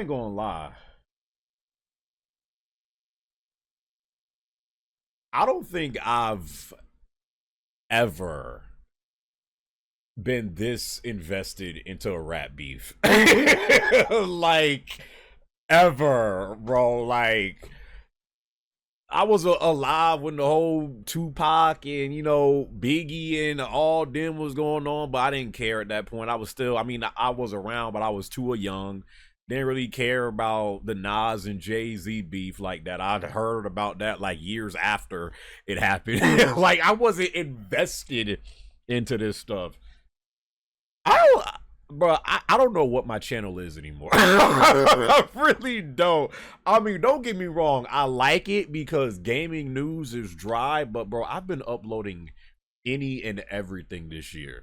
ain't gonna lie. I don't think I've ever been this invested into a rap beef. Like, ever, bro. Like, I was alive when the whole Tupac and Biggie and all them was going on, but I didn't care at that point. I was still, I mean, I was around, but I was too young. Didn't really care about the Nas and Jay-Z beef like that. I'd heard about that like years after it happened. Like, I wasn't invested into this stuff. I don't, bro. I don't know what my channel is anymore. I really don't. I mean, don't get me wrong. I like it because gaming news is dry, but bro, I've been uploading any and everything this year,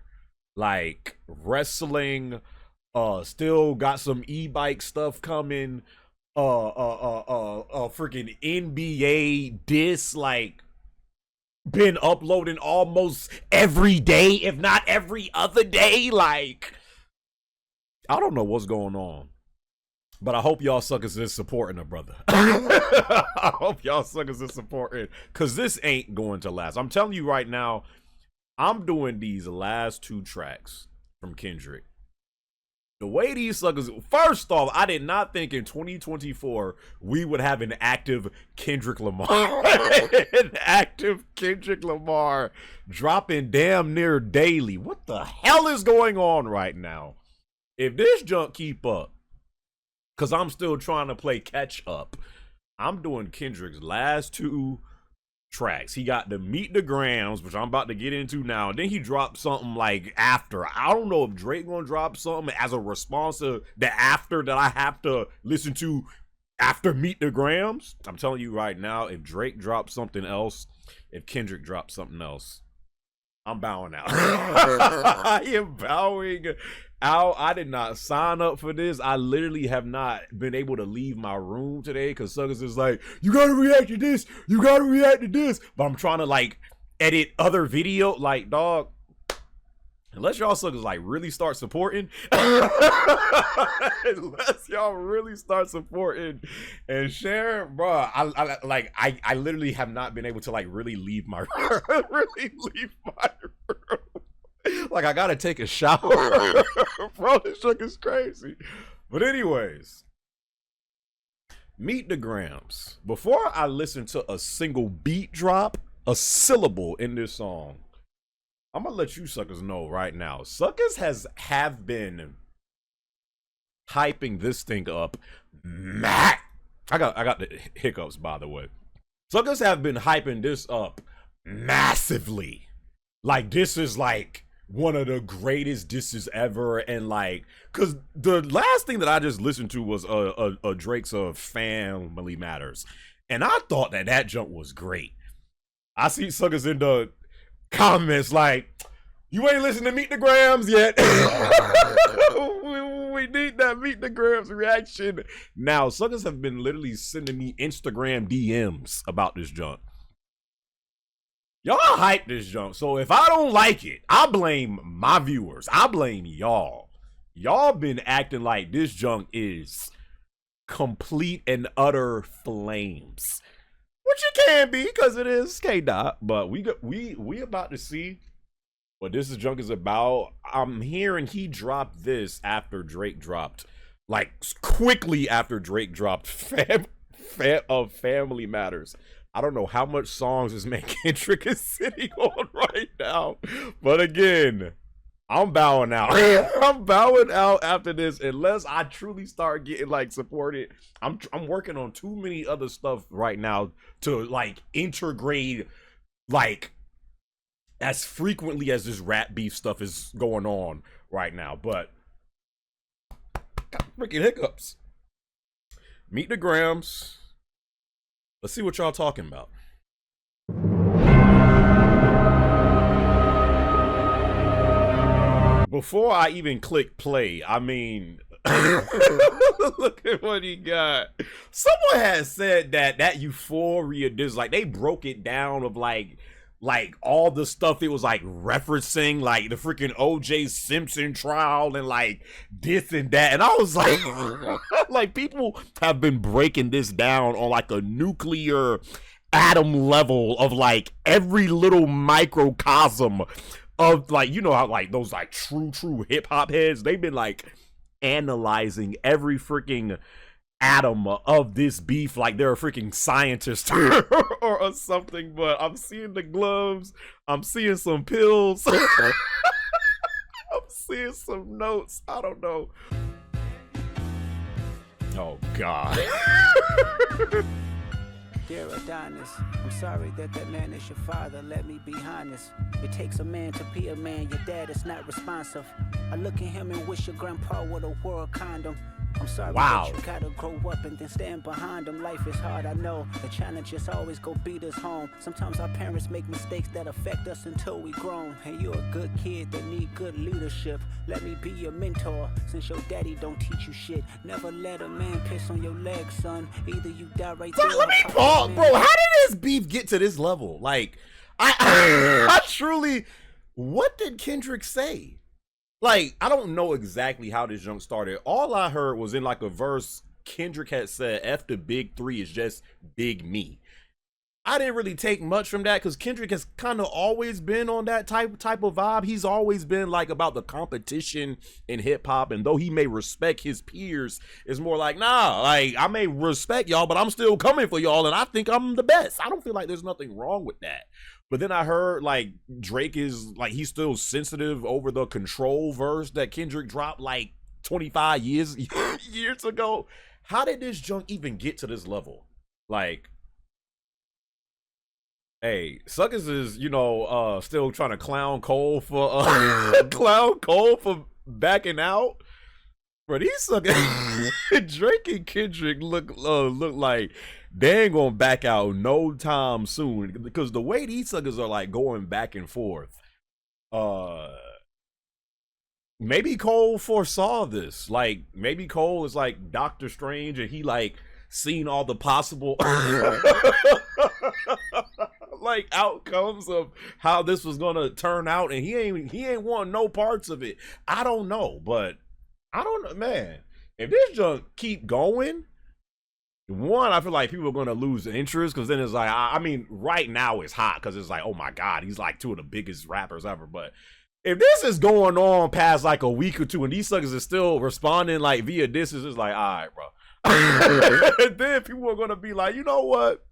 like wrestling. Still got some e-bike stuff coming. Freaking NBA disc, like been uploading almost every day, if not every other day. Like, I don't know what's going on, but I hope y'all suckers is supporting a brother. I hope y'all suckers is supporting, because this ain't going to last. I'm telling you right now, I'm doing these last two tracks from Kendrick. The way these suckers, first off, I did not think in 2024 we would have an active Kendrick Lamar. An active Kendrick Lamar dropping damn near daily. What the hell is going on right now? If this junk keep up, because I'm still trying to play catch up, I'm doing Kendrick's last two tracks. He got the Meet the Grams, which I'm about to get into now. And then he dropped something like after. I don't know if Drake gonna drop something as a response to the after that I have to listen to after Meet the Grams. I'm telling you right now, if Drake drops something else, if Kendrick drops something else, I'm bowing out. I am bowing out. I did not sign up for this. I literally have not been able to leave my room today because suckers is like, you gotta react to this, you gotta react to this. But I'm trying to like edit other video. Like, dog, unless y'all suckers like really start supporting, unless y'all really start supporting and share, bro. I literally have not been able to like really leave my really leave my room. Like, I gotta take a shower. Bro, this shit is crazy. But anyways, Meet the Grams. Before I listen to a single beat drop, a syllable in this song, I'm gonna let you suckers know right now. Suckers have been hyping this thing up. I got the hiccups, by the way. Suckers have been hyping this up massively. Like, this is like one of the greatest disses ever. And like, cause the last thing that I just listened to was a Drake's Family Matters, and I thought that jump was great. I see suckers in the comments like, you ain't listened to Meet the Grams yet. we need that Meet the Grams reaction now. Suckers have been literally sending me Instagram DMs about this jump. Y'all hype this jump, so if I don't like it, I blame my viewers. I blame y'all. Y'all been acting like this junk is complete and utter flames, which it can be because it is K Dot. But we about to see what this junk is about. I'm hearing he dropped this after Drake dropped, like quickly after Drake dropped Family Matters. I don't know how much songs this man Kendrick is sitting on right now, but again, I'm bowing out. I'm bowing out after this unless I truly start getting like supported. I'm working on too many other stuff right now to like integrate like as frequently as this rap beef stuff is going on right now. But got freaking hiccups. Meet the Grams. Let's see what y'all talking about. Before I even click play, I mean, look at what he got. Someone has said that Euphoria, there's like, they broke it down of like like all the stuff it was like referencing, like the freaking OJ Simpson trial and like this and that. And I was like, like people have been breaking this down on like a nuclear atom level of like every little microcosm of like, you know how like those like true hip hop heads, they've been like analyzing every freaking atom of this beef like they're a freaking scientist or something. But I'm seeing the gloves, I'm seeing some pills, I'm seeing some notes. I don't know. Oh God. Dear Adonis, I'm sorry that man is your father. Let me be honest. It takes a man to be a man. Your dad is not responsive. I look at him and wish your grandpa would have wore a condom. I'm sorry that you gotta grow up and then stand behind them. Life is hard, I know. The challenges always go beat us home. Sometimes our parents make mistakes that affect us until we grown. And you're a good kid that need good leadership. Let me be your mentor, since your daddy don't teach you shit. Never let a man piss on your leg, son. Either you die right there. Let me pause, bro. How did this beef get to this level? Like, I truly, what did Kendrick say? Like, I don't know exactly how this junk started. All I heard was in like a verse, Kendrick had said, F the big three is just big me. I didn't really take much from that because Kendrick has kind of always been on that type of vibe. He's always been like about the competition in hip hop. And though he may respect his peers, it's more like, nah, like I may respect y'all, but I'm still coming for y'all. And I think I'm the best. I don't feel like there's nothing wrong with that. But then I heard like Drake is like, he's still sensitive over the Control verse that Kendrick dropped like 25 years ago. How did this junk even get to this level? Like, hey, Suckers is, you know, still trying to clown Cole for backing out. Bro, these suckers, Drake and Kendrick look like they ain't gonna back out no time soon, because the way these suckers are like going back and forth. Maybe Cole foresaw this. Like, maybe Cole is like Doctor Strange and he like seen all the possible like outcomes of how this was gonna turn out, and he ain't want no parts of it. I don't know, but I don't know, man. If this junk keep going, one, I feel like people are gonna lose interest, because then it's like, I mean, right now it's hot because it's like, oh my God, he's like two of the biggest rappers ever. But if this is going on past like a week or two and these suckers are still responding like via disses, it's like, all right, bro. And then people are gonna be like, you know what?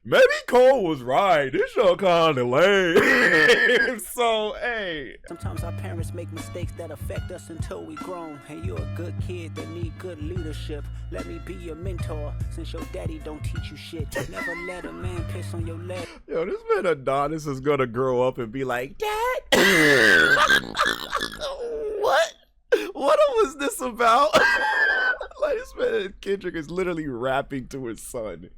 Maybe Cole was right. This show kind of lame. So, hey. Sometimes our parents make mistakes that affect us until we grown. And you're a good kid that need good leadership. Let me be your mentor, since your daddy don't teach you shit. Never let a man piss on your leg. Yo, this man Adonis is gonna grow up and be like, Dad? What? What was this about? Like, this man Kendrick is literally rapping to his son.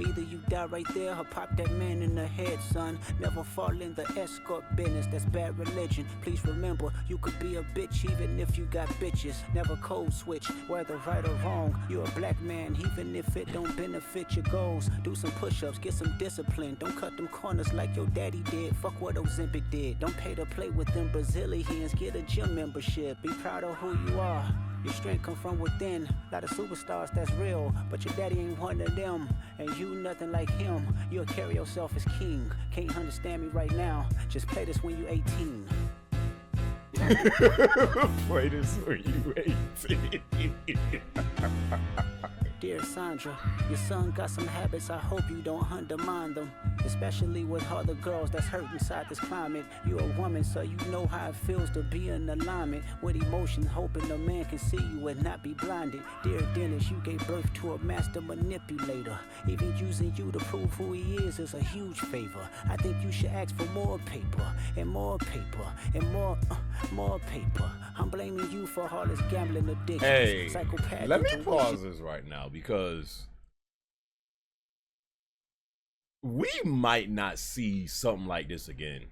Either you die right there or pop that man in the head, son. Never fall in the escort business, that's bad religion. Please remember, you could be a bitch even if you got bitches. Never code switch, whether right or wrong. You're a black man, even if it don't benefit your goals. Do some push-ups, get some discipline. Don't cut them corners like your daddy did. Fuck what Ozempic did. Don't pay to play with them Brazilians. Get a gym membership. Be proud of who you are. Your strength come from within. A lot of superstars, that's real, but your daddy ain't one of them. And you nothing like him. You'll carry yourself as king. Can't understand me right now. Just play this when you 18. Play this when you 18. Dear Sandra, your son got some habits, I hope you don't undermine them. Especially with other girls that's hurt inside this climate. You're a woman, so you know how it feels to be in alignment with emotions, hoping a man can see you and not be blinded. Dear Dennis, you gave birth to a master manipulator. Even using you to prove who he is a huge favor. I think you should ask for more paper, and more paper, and more paper. I'm blaming you for all this gambling addiction. Hey, psychopath. let me pause this right now, because we might not see something like this again.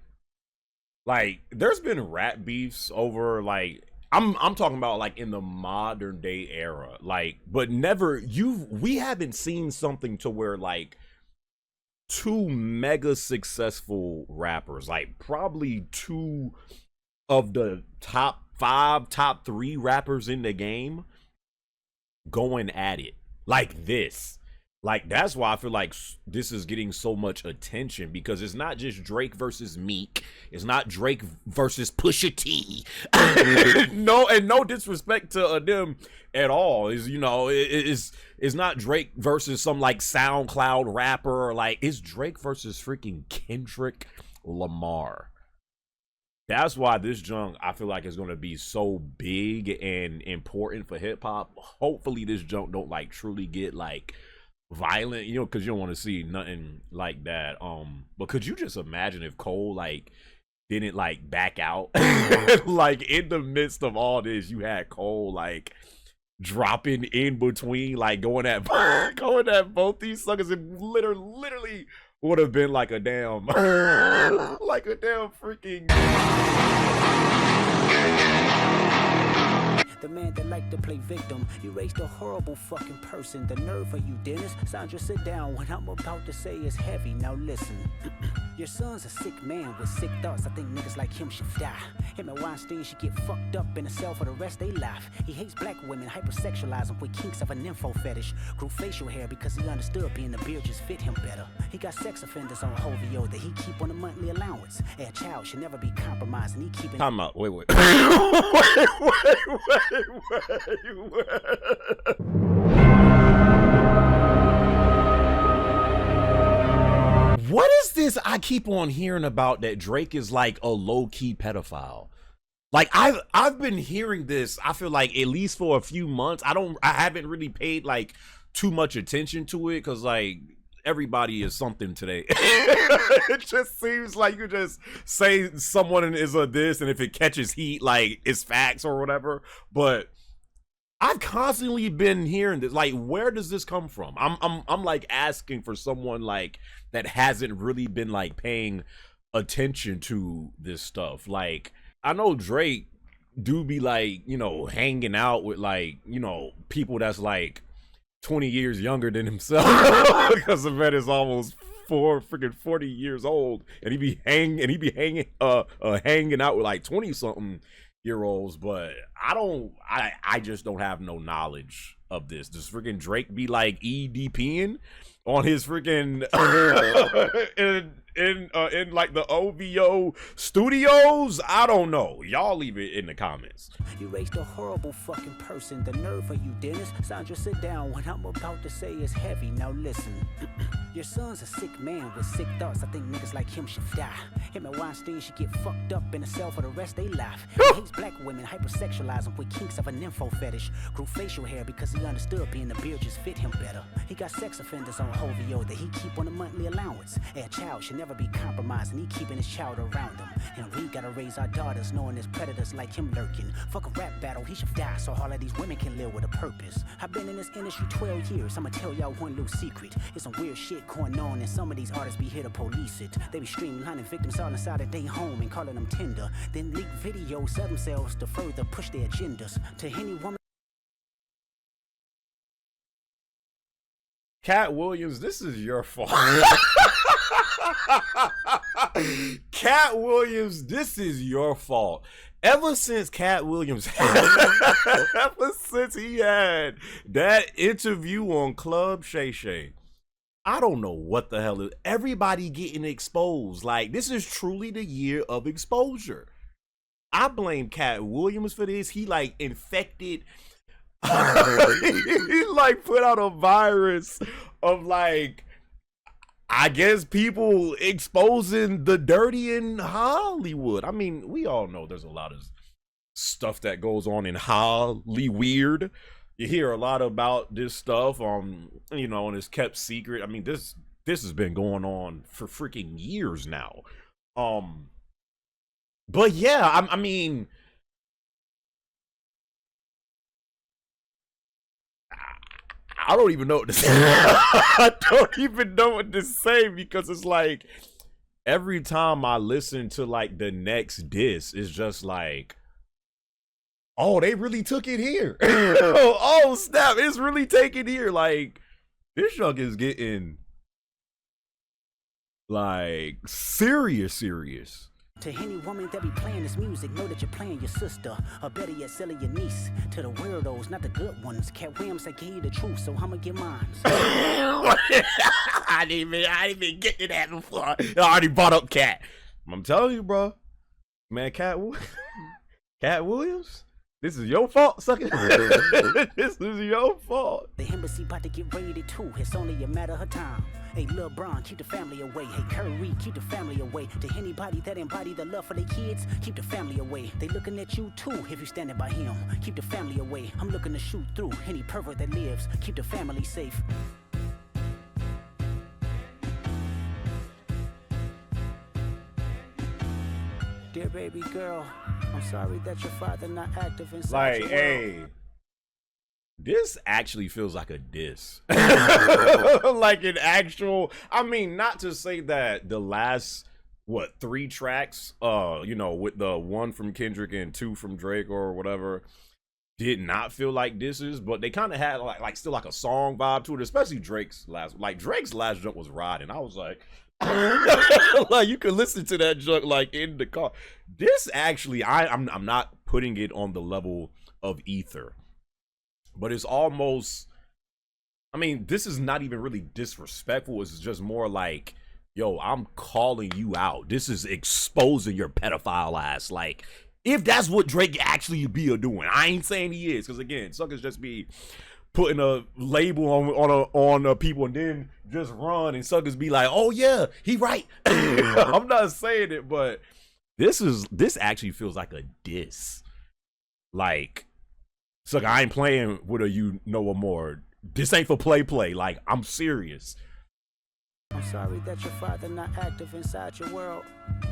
Like, there's been rap beefs over, like, I'm talking about like in the modern day era, like, but never we haven't seen something to where like two mega successful rappers, like probably two of the top five, top three rappers in the game going at it like this. Like, that's why I feel like this is getting so much attention, because it's not just Drake versus Meek. It's not Drake versus Pusha T. No, and no disrespect to them at all. Is, you know, it's not Drake versus some like SoundCloud rapper, or like, it's Drake versus freaking Kendrick Lamar. That's why this junk, I feel like, is going to be so big and important for hip hop. Hopefully this junk don't like truly get like violent, you know, because you don't want to see nothing like that. But could you just imagine if Cole like didn't like back out? Like, in the midst of all this, you had Cole like dropping in between, like going at both these suckers, and literally would have been like a damn like a damn freaking The man that liked to play victim, you raised a horrible fucking person. The nerve of you, Dennis. Sandra, sit down. What I'm about to say is heavy. Now listen. Your son's a sick man with sick thoughts. I think niggas like him should die. Him and Weinstein should get fucked up in a cell for the rest of their life. He hates black women, hypersexualize them with kinks of a nympho fetish. Grew facial hair because he understood being a beard just fit him better. He got sex offenders on Hovio that he keep on a monthly allowance. A child should never be compromised, and he keeping. Time out. Wait. wait. What is this I keep on hearing about, that Drake is like a low-key pedophile? Like, I've been hearing this, I feel like, at least for a few months. I haven't really paid like too much attention to it, because like everybody is something today. It just seems like you just say someone is a this, and if it catches heat, like it's facts or whatever. But I've constantly been hearing this. Like, where does this come from? I'm like asking for someone like that hasn't really been like paying attention to this stuff. Like, I know Drake do be like, you know, hanging out with like, you know, people that's like 20 years younger than himself, because the man is almost 40 years old, and he be hanging out with like 20 something year olds. But I just don't have no knowledge of this. Does freaking Drake be like EDPing on his freaking in like the OVO studios? I don't know. Y'all leave it in the comments. You raised a horrible fucking person. The nerve of you, Dennis. Sandra, sit down. What I'm about to say is heavy. Now listen. Your son's a sick man with sick thoughts. I think niggas like him should die. Him and Weinstein should get fucked up in a cell for the rest of their life. He hates black women, hypersexualize them with kinks of a nympho fetish. Grew facial hair because he understood being a beard just fit him better. He got sex offenders on Hovio that he keep on a monthly allowance. A child should never be compromised, and he keeping his child around him. And we gotta raise our daughters knowing there's predators like him lurking. Fuck a rap battle, he should die so all of these women can live with a purpose. I've been in this industry 12 years. I'ma tell y'all one little secret. It's some weird shit going on, and some of these artists be here to police it. They be streamlining victims all inside of their home and calling them tender. Then leak videos of themselves to further push their agendas. To any woman. Katt Williams, this is your fault. Katt Williams, this is your fault. Ever since Katt Williams, ever since he had that interview on Club Shay Shay, I don't know what the hell is everybody getting exposed. Like, this is truly the year of exposure. I blame Katt Williams for this. He like infected. He like put out a virus of like, I guess, people exposing the dirty in Hollywood. I mean, we all know there's a lot of stuff that goes on in Hollyweird. You hear a lot about this stuff, you know, and it's kept secret. I mean, this has been going on for freaking years now. But yeah, I mean, I don't even know what to say. I don't even know what to say, because it's like every time I listen to like the next diss, it's just like, oh, they really took it here. Oh snap, it's really taken here. Like, this junk is getting Like serious. To any woman that be playing this music, know that you're playing your sister, or better yet, selling your niece. To the weirdos, not the good ones. Cat Williams, I gave you the truth, so I'ma get mine. I didn't even get to that before. I already brought up Katt. I'm telling you, bro. Man, Katt Williams, this is your fault, sucker. This is your fault. The embassy about to get raided too. It's only a matter of time. Hey, Lil Bron, keep the family away. Hey, Curry, keep the family away. To anybody that embody the love for their kids, keep the family away. They looking at you too if you standing by him. Keep the family away. I'm looking to shoot through any pervert that lives. Keep the family safe. Dear baby girl, I'm sorry that your father not active inside your world. This actually feels like a diss. Like an actual, I mean, not to say that the last, 3 tracks, with the 1 from Kendrick and 2 from Drake or whatever, did not feel like disses, but they kind of had like still like a song vibe to it, especially Drake's last jump was riding. I was like, like you could listen to that junk like in the car. This actually, I'm not putting it on the level of Ether. But it's almost, I mean, this is not even really disrespectful. It's just more like, yo, I'm calling you out. This is exposing your pedophile ass. Like, if that's what Drake actually be doing. I ain't saying he is, because again, suckers just be putting a label on people and then just run, and suckers be like, oh yeah, he right. I'm not saying it, but this actually feels like a diss. Like, sucker, I ain't playing with you no more. This ain't for play. Like, I'm serious. I'm sorry that your father not active inside your world.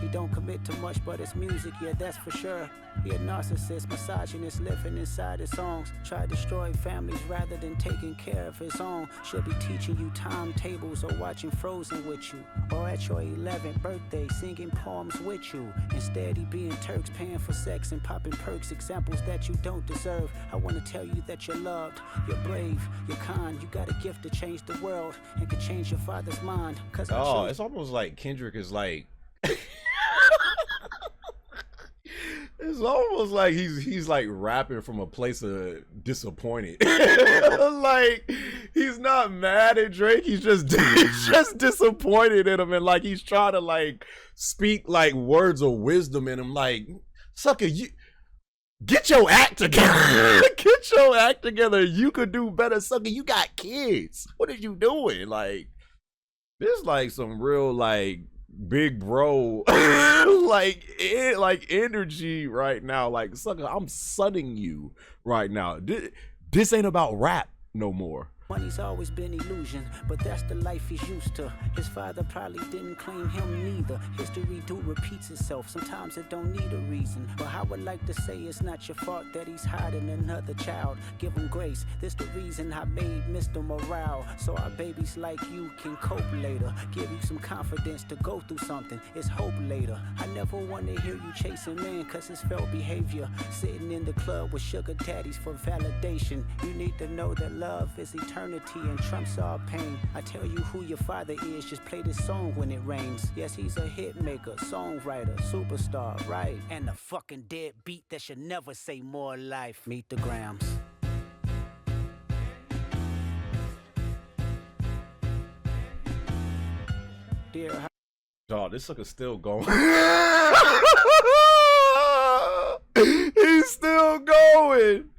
He don't commit to much, but it's music, yeah, that's for sure. He a narcissist, misogynist, living inside his songs. Try to destroy families rather than taking care of his own. Should be teaching you timetables or watching Frozen with you. Or at your 11th birthday, singing poems with you. Instead, he being Turks, paying for sex and popping perks. Examples that you don't deserve. I want to tell you that you're loved, you're brave, you're kind. You got a gift to change the world and can change your father's mind. Oh, it's almost like Kendrick is like... It's almost like he's like rapping from a place of disappointed. Like, he's not mad at Drake, he's just disappointed in him, and like he's trying to like speak like words of wisdom in him. Like, sucker, you get your act together. Get your act together. You could do better, sucker. You got kids. What are you doing? Like, this like some real like big bro like energy right now. Like, sucker, I'm sunning you right now. This ain't about rap no more. Money's always been illusion, but that's the life he's used to. His father probably didn't claim him neither. History do repeats itself. Sometimes it don't need a reason. But I would like to say it's not your fault that he's hiding another child. Give him grace. This the reason I made Mr. Morale, so our babies like you can cope later. Give you some confidence to go through something. It's hope later. I never want to hear you chasing man, cause it's felt behavior. Sitting in the club with sugar daddies for validation. You need to know that love is eternal and trumps all pain. I tell you who your father is, just play this song when it rains. Yes, he's a hit maker, songwriter, superstar, right? And a fucking dead beat that should never say more life. Meet the Grams. Dear, dog, this sucker's still going. He's still going.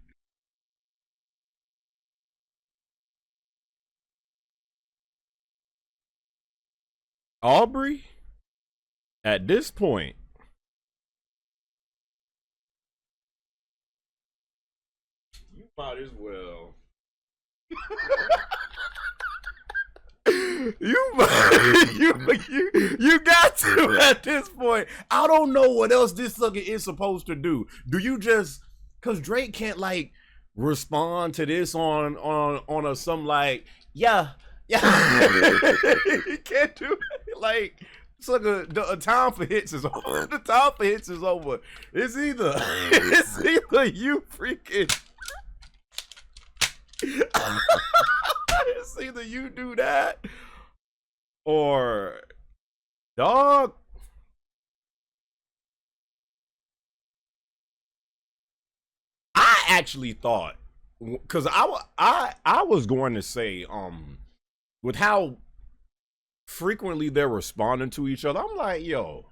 Aubrey, at this point, you might as well. You got to at this point. I don't know what else this sucker is supposed to do. Do you just, cause Drake can't like respond to this on a some like, yeah. He can't do it. Like, it's like the time for hits is over. The time for hits is over. It's either you freaking it's either you do that or Dog. I actually thought, because I was going to say, with how frequently they're responding to each other, I'm like, yo,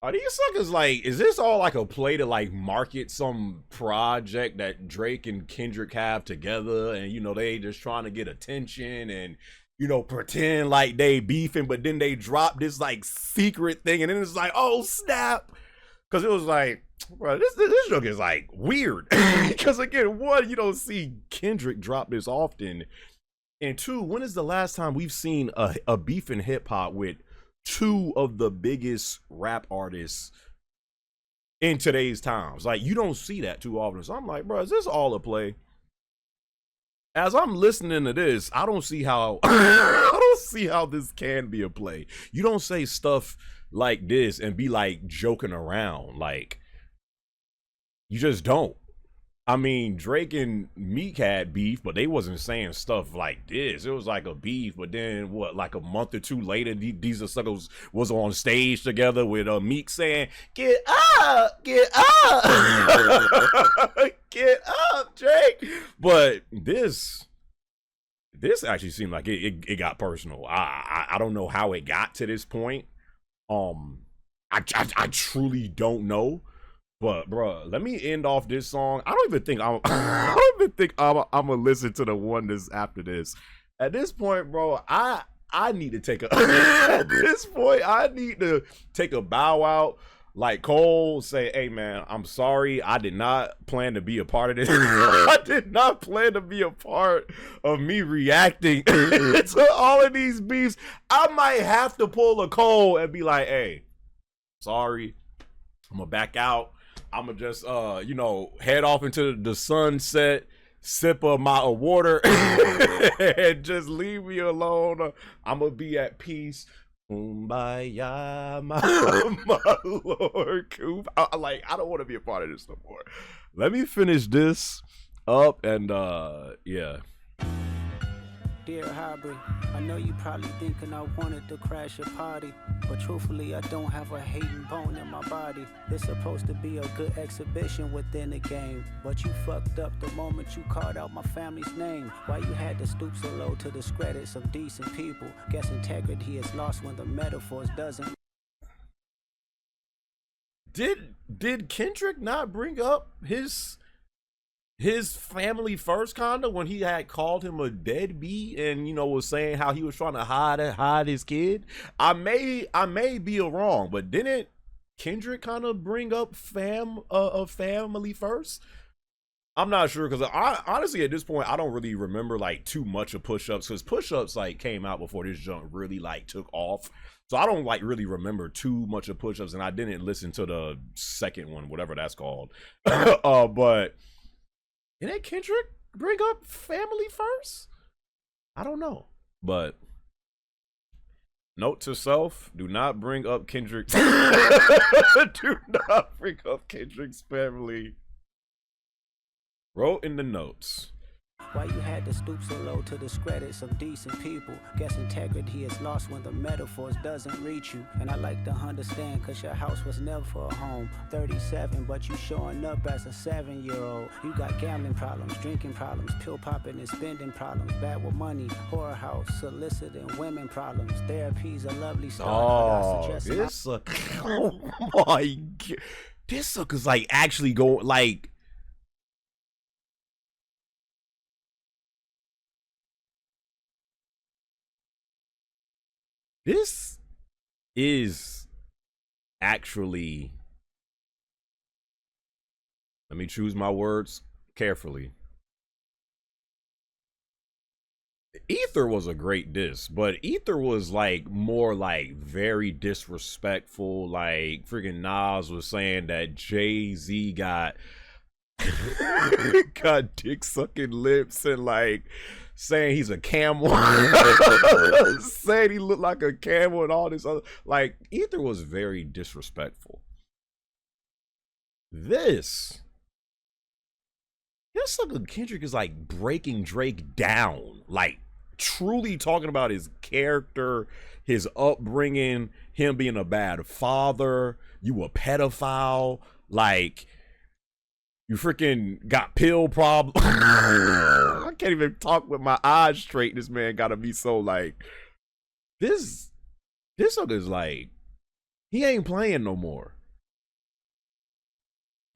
are these suckers like, is this all like a play to like market some project that Drake and Kendrick have together, and they just trying to get attention and pretend like they beefing, but then they drop this like secret thing, and then it's like, oh snap, because it was like, bro, this joke is like weird, because again, one, you don't see Kendrick drop this often, and two, when is the last time we've seen a beef in hip hop with two of the biggest rap artists in today's times? Like, you don't see that too often. So I'm like, bro, is this all a play? As I'm listening to this, I don't see how I don't see how this can be a play. You don't say stuff like this and be like joking around. Like, you just don't. I mean, Drake and Meek had beef, but they wasn't saying stuff like this. It was like a beef, but then what? Like a month or two later, these suckers was on stage together with Meek saying, "Get up, get up, get up, Drake." But this actually seemed like it got personal. I don't know how it got to this point. I truly don't know. But bro, let me end off this song. I don't even think I'm gonna listen to the one that's after this. At this point, bro, I need to take a at this point I need to take a bow out. Like Cole, say, hey man, I'm sorry. I did not plan to be a part of this. I did not plan to be a part of me reacting to all of these beefs. I might have to pull a Cole and be like, hey, sorry, I'm gonna back out. I'm gonna just, head off into the sunset, sip of my water, and just leave me alone. I'm gonna be at peace. Kumbaya, my Lord. I don't want to be a part of this no more. Let me finish this up, and yeah. Dear Hybrid, I know you probably thinking I wanted to crash your party, but truthfully I don't have a hating bone in my body. This supposed to be a good exhibition within the game, but you fucked up the moment you called out my family's name. Why you had to stoop so low to discredit some decent people? Guess integrity is lost when the metaphors doesn't. Did Kendrick not bring up his family first, kinda, when he had called him a deadbeat and was saying how he was trying to hide his kid? I may be wrong, but didn't Kendrick kind of bring up family first? I'm not sure, because I honestly at this point I don't really remember like too much of Push-Ups, because Push-Ups like came out before this junk really like took off. So I don't like really remember too much of Push-Ups, and I didn't listen to the second one, whatever that's called. But didn't Kendrick bring up family first? I don't know. But note to self, do not bring up Kendrick. Do not bring up Kendrick's family. Wrote in the notes. Why you had to stoop so low to discredit some decent people? Guess integrity is lost when the metaphors doesn't reach you. And I like to understand, cause your house was never a home. 37, but you showing up as a 7-year-old. You got gambling problems, drinking problems, pill popping and spending problems, bad with money, horror house, soliciting women problems. Therapy's a lovely start. Oh, this sucker. Oh my God. This sucker's like actually going like. This is actually, let me choose my words carefully. Ether was a great diss, but Ether was like more like very disrespectful. Like freaking Nas was saying that Jay-Z got got dick sucking lips, and like saying he's a camel, saying he looked like a camel and all this other. Like, Ether was very disrespectful. This sucker Kendrick is like breaking Drake down. Like, truly talking about his character, his upbringing, him being a bad father, you a pedophile, like you freaking got pill problem. I can't even talk with my eyes straight. This man gotta be so like this sucker's like he ain't playing no more.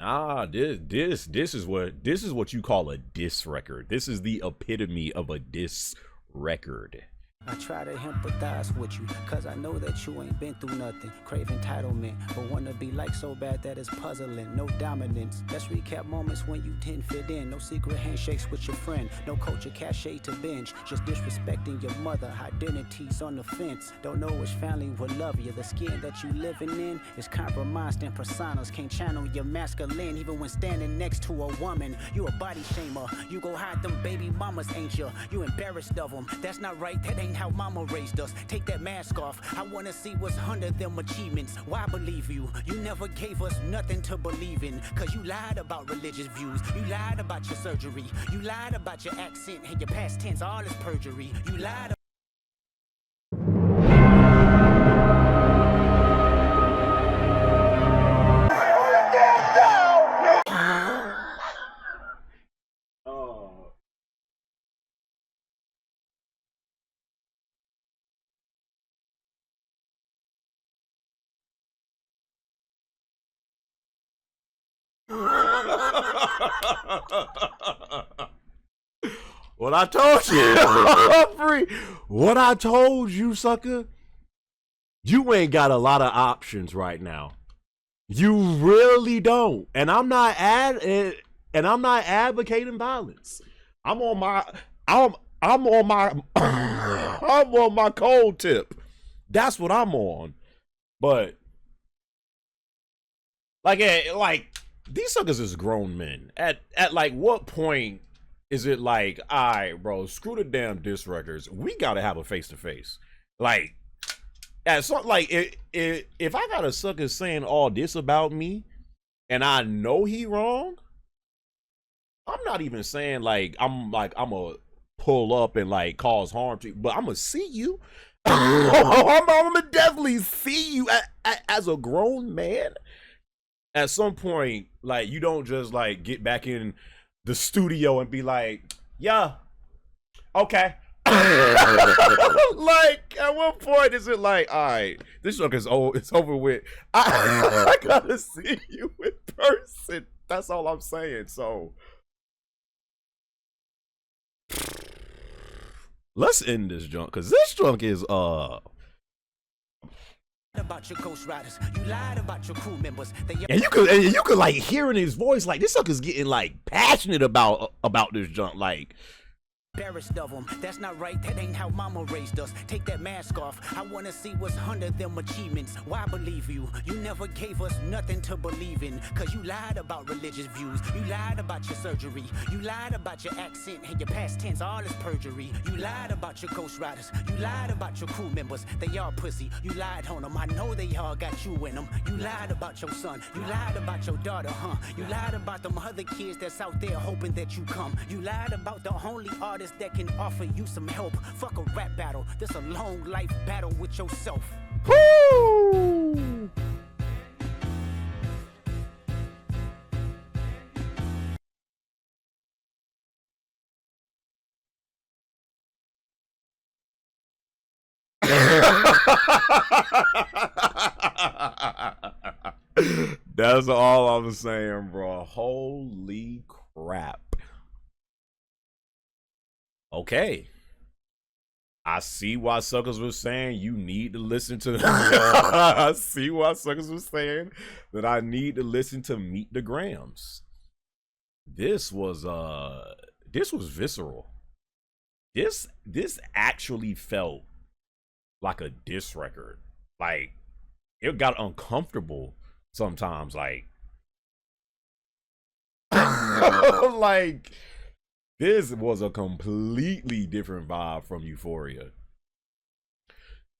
This is what you call a diss record. This is the epitome of a diss record. I try to empathize with you, cause I know that you ain't been through nothing. Crave entitlement, but wanna be like so bad that it's puzzling. No dominance. Let's recap moments when you didn't fit in. No secret handshakes with your friend. No culture cachet to binge. Just disrespecting your mother. Identities on the fence. Don't know which family will love you. The skin that you living in is compromised and personas can't channel your masculine. Even when standing next to a woman, you a body shamer. You go hide them baby mamas, ain't you? You embarrassed of them. That's not right. That ain't how mama raised us. Take that mask off. I wanna see what's under them achievements. Why believe you? You never gave us nothing to believe in. Cause you lied about religious views. You lied about your surgery. You lied about your accent and your past tense. All is perjury. You lied What I told you, what I told you, sucker. You ain't got a lot of options right now. You really don't, and I'm not advocating violence. I'm on my I'm on my cold tip. That's what I'm on. But like these suckers is grown men. At like what point is it like, all right, bro, screw the damn diss records. We gotta have a face to face. Like, at some like if I got a sucker saying all this about me, and I know he wrong, I'm not even saying like I'm a pull up and like cause harm to you, but I'm gonna see you. I'm gonna definitely see you as a grown man. At some point, like you don't just like get back in the studio and be like, yeah, okay. Like at what point is it like, all right, this joke is old, it's over with. I gotta see you in person. That's all I'm saying. So let's end this junk, because this junk is about your ghost riders. You lied about your crew members. and you could like hear in his voice like this sucker's getting like passionate about this junk. Like, embarrassed of them. That's not right. That ain't how mama raised us. Take that mask off. I wanna see what's under them achievements. Why believe you? You never gave us nothing to believe in. Cause you lied about religious views. You lied about your surgery. You lied about your accent and your past tense. All is perjury. You lied about your ghost riders. You lied about your crew members. They all pussy. You lied on them. I know they all got you in them. You lied about your son. You lied about your daughter, huh? You lied about them other kids that's out there hoping that you come. You lied about the only artist that can offer you some help. Fuck a rap battle. This a long life battle with yourself. whoo! That's all I'm saying, bro. Holy crap. Okay. I see why suckers was saying you need to listen to I see why suckers was saying that I need to listen to Meet the Grams. This was visceral. This actually felt like a diss record. Like it got uncomfortable sometimes, like like this was a completely different vibe from Euphoria.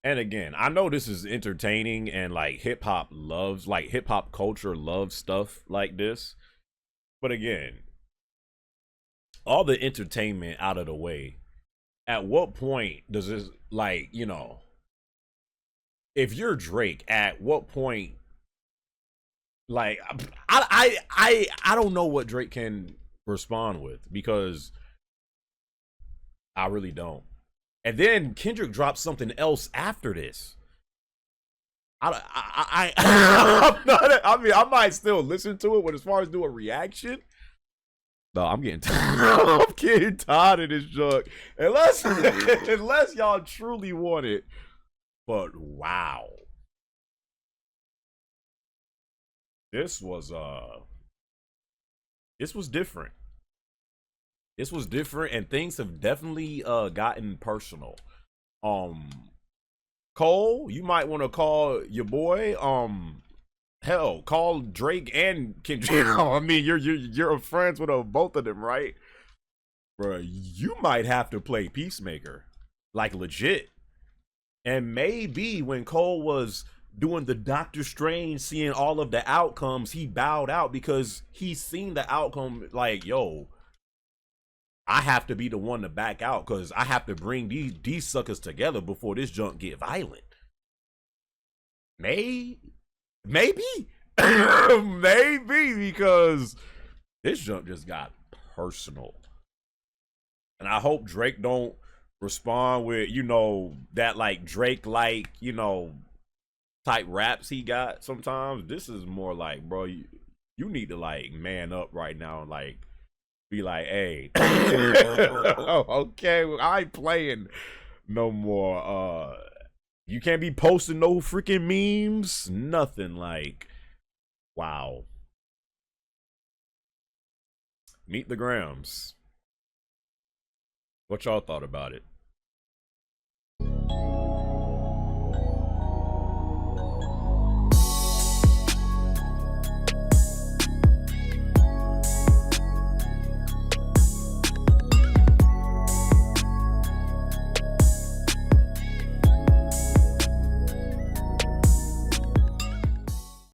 And again, I know this is entertaining and like hip hop culture loves stuff like this. But again, all the entertainment out of the way, at what point does this, like, if you're Drake, at what point, like, I don't know what Drake can respond with, because I really don't. And then Kendrick dropped something else after this. I'm not, I mean, I might still listen to it, but as far as do a reaction, no, I'm getting I'm getting tired of this junk. Unless unless y'all truly want it. But wow. This was this was different. This was different, and things have definitely gotten personal. Um Cole, you might want to call your boy. Hell, call Drake and Kendrick. I mean, you're friends with both of them, right? Bro, you might have to play Peacemaker, like legit. And maybe when Cole was doing the Doctor Strange, seeing all of the outcomes, he bowed out because he's seen the outcome. Like, yo, I have to be the one to back out because I have to bring these suckers together before this junk get violent. Maybe, maybe because this junk just got personal, and I hope Drake don't respond with that, like, Drake, like, type raps he got sometimes. This is more like, bro, you need to, like, man up right now and, like, be like, hey, okay, I ain't playing no more. You can't be posting no freaking memes, nothing. Like, wow. Meet the Grams. What y'all thought about it?